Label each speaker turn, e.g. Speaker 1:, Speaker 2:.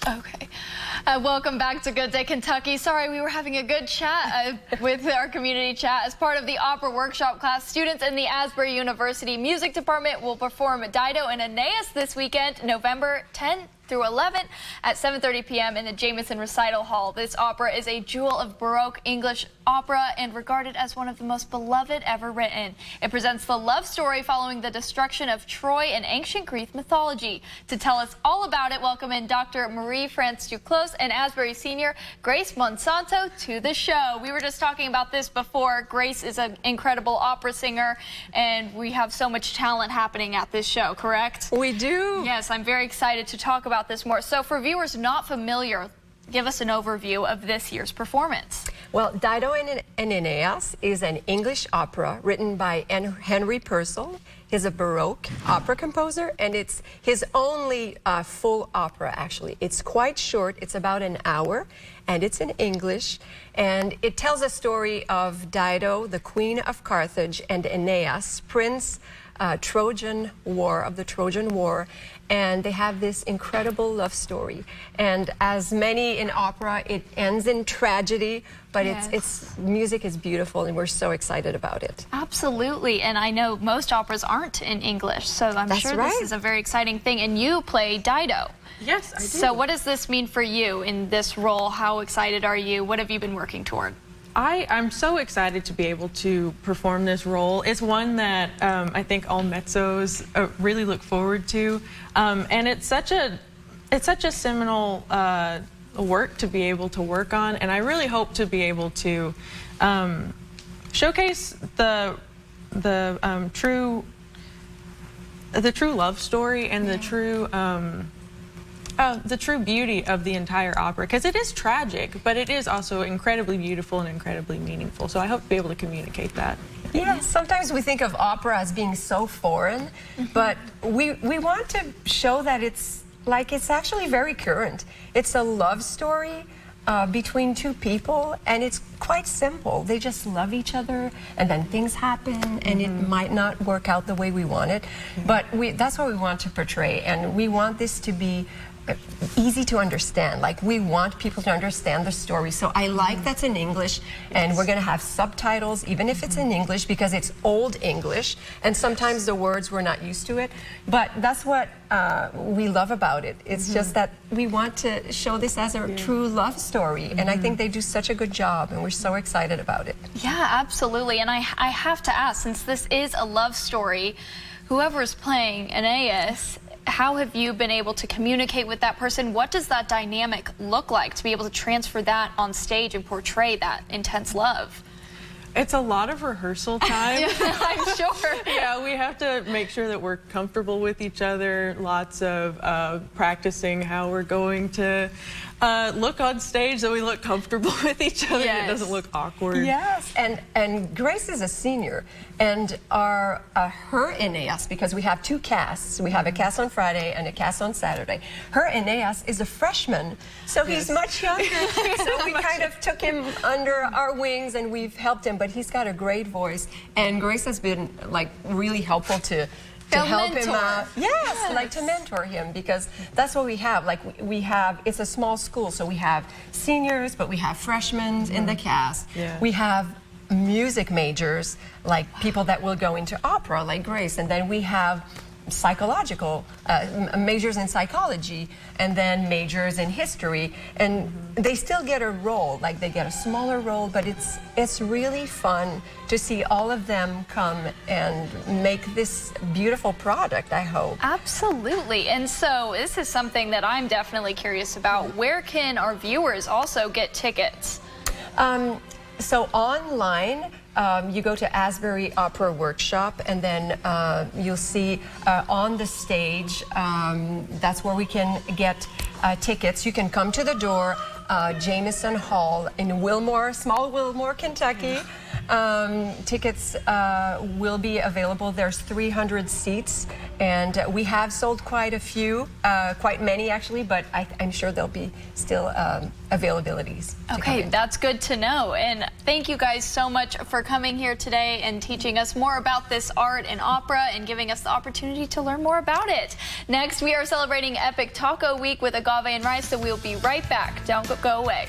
Speaker 1: Okay. Welcome back to Good Day Kentucky. Sorry, we were having a good chat with our community chat. As part of the opera workshop class, students in the Asbury University Music Department will perform Dido and Aeneas this weekend, November 10th through 11th at 7:30 p.m. in the Jamison Recital Hall. This opera is a jewel of Baroque English opera and regarded as one of the most beloved ever written. It presents the love story following the destruction of Troy in ancient Greek mythology. To tell us all about it, welcome in Dr. Marie-France Duclos and Asbury senior Grace Monsanto to the show. We were just talking about this before. Grace is an incredible opera singer, and we have so much talent happening at this show, correct?
Speaker 2: We do.
Speaker 1: Yes, I'm very excited to talk about this more. So for viewers not familiar, give us an overview of this year's performance.
Speaker 2: Well, Dido and Aeneas is an English opera written by Henry Purcell. He's a Baroque opera composer, and it's his only full opera, actually. It's quite short. It's about an hour, and it's in English. And it tells a story of Dido, the Queen of Carthage, and Aeneas, Prince of the Trojan War, and they have this incredible love story. And as many in opera, it ends in tragedy, but its music is beautiful, and we're so excited about it.
Speaker 1: Absolutely, and I know most operas aren't in English, so I'm sure this is a very exciting thing. And you play Dido.
Speaker 3: Yes, I do.
Speaker 1: So what does this mean for you in this role? How excited are you? What have you been working toward?
Speaker 3: I'm so excited to be able to perform this role. It's one that I think all mezzos really look forward to, and it's such a seminal work to be able to work on, and I really hope to be able to showcase the true love story and the true beauty of the entire opera, because it is tragic, but it is also incredibly beautiful and incredibly meaningful. So I hope to be able to communicate that.
Speaker 2: Yeah, sometimes we think of opera as being so foreign, but we want to show that it's actually very current. It's a love story between two people, and it's quite simple. They just love each other, and then things happen, and it might not work out the way we want it, but that's what we want to portray, and we want this to be easy to understand. Like, we want people to understand the story. So I like that's in English, and we're going to have subtitles, even if it's in English, because it's old English, and sometimes the words we're not used to it. But that's what we love about it. It's just that we want to show this as a true love story, and I think they do such a good job, and we're so excited about it.
Speaker 1: Yeah, absolutely. And I have to ask, since this is a love story, whoever is playing Aeneas, how have you been able to communicate with that person? What does that dynamic look like to be able to transfer that on stage and portray that intense love?
Speaker 3: It's a lot of rehearsal time.
Speaker 1: I'm sure.
Speaker 3: Yeah, we have to make sure that we're comfortable with each other, lots of practicing how we're going to look on stage so we look comfortable with each other and it doesn't look awkward.
Speaker 2: Yes, and Grace is a senior, and her Aeneas, because we have two casts, we have a cast on Friday and a cast on Saturday. Her Aeneas is a freshman, so he's much younger, so we kind of took him under our wings and we've helped him, but he's got a great voice, and Grace has been like really helpful to help him out. Yes, like to mentor him, because that's what we have. Like we have, it's a small school, so we have seniors, but we have freshmen in the cast. We have music majors, like people that will go into opera, like Grace, and then we have psychological majors in psychology, and then majors in history, and they still get a role, like they get a smaller role, but it's really fun to see all of them come and make this beautiful product, I hope.
Speaker 1: Absolutely. And so this is something that I'm definitely curious about. Where can our viewers also get tickets?
Speaker 2: So online, you go to Asbury Opera Workshop, and then you'll see on the stage, that's where we can get tickets. You can come to the door, Jamison Hall in Wilmore, small Wilmore, Kentucky, Tickets will be available. There's 300 seats, and we have sold quite a few, quite many actually, but I'm sure there'll be still availabilities.
Speaker 1: Okay, that's good to know. And thank you guys so much for coming here today and teaching us more about this art and opera and giving us the opportunity to learn more about it. Next, we are celebrating Epic Taco Week with agave and rice, so we'll be right back. Don't go away.